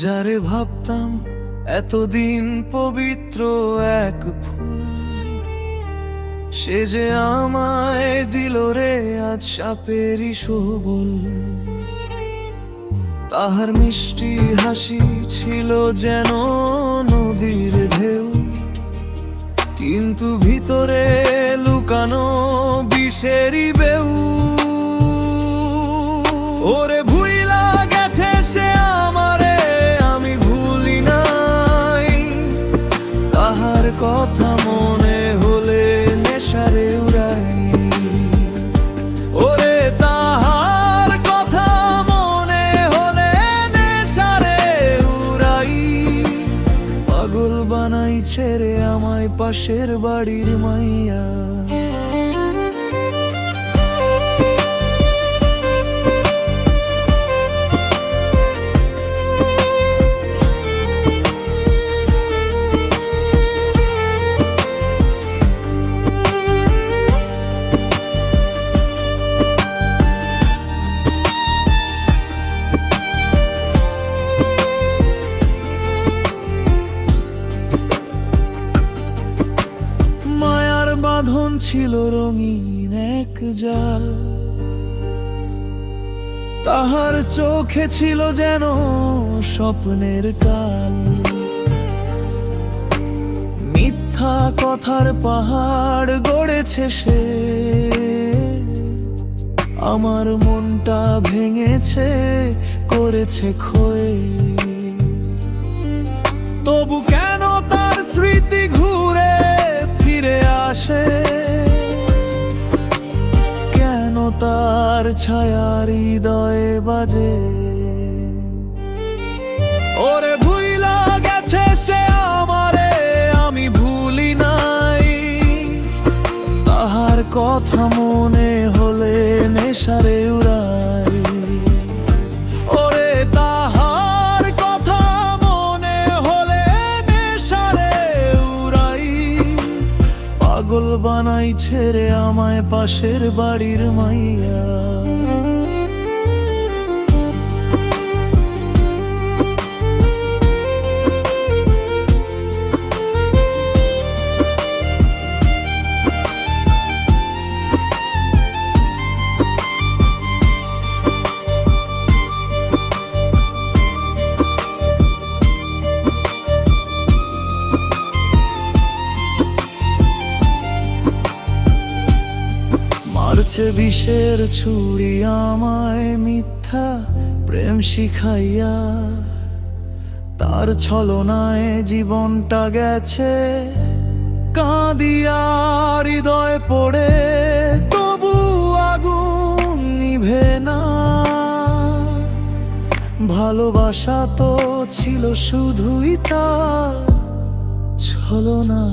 যারে ভাবতাম এতদিন পবিত্র এক ফুল, সে যে আমায় দিল রে আজ সাপেরই সবল। তাহার মিষ্টি হাসি ছিল যেন নদীর ঢেউ, কিন্তু ভিতরে লুকানো বিষেরই বেউ। ওরে ভুইলা গেছে সে আমারে, আমি ভুলি নাই। তাহার কথা মনে হলে নেশারে উড়াই। ওরে তাহার কথা মনে হলে নেশারে উড়াই। পাগল বানাই ছেড়ে আমায় পাশের বাড়ির মাইয়া। বাঁধন ছিল রঙিন এক জাল, তাহার চোখে ছিল যেন স্বপ্নের কাল। মিথ্যা কথার পাহাড় গড়েছে সে, আমার মনটা ভেঙেছে করেছে ক্ষয়ে। তবু কেন তার স্মৃতি ঘুরে ফিরে আসে, কেন তার ছায়া হৃদয়ে বাজে। ওরে ভুইলা গেছে সে আমারে, আমি ভুলি নাই। তাহার কথা মনে হলে নেশারে উড়াই। ওরে তাহার কথা মনে হলে নেশারে উড়াই। পাগল বানাই ছেড়ে আমায় পাশের বাড়ির মাইয়া। মারছে বিষের ছুরি আমায় মিথ্যা প্রেম শিখাইয়া। তার ছলনায় জীবনটা গেছে কাঁদিয়া হৃদয় পড়ে। তবু আগুন নিভে না, ভালোবাসা তো ছিল শুধুই তার ছলনা।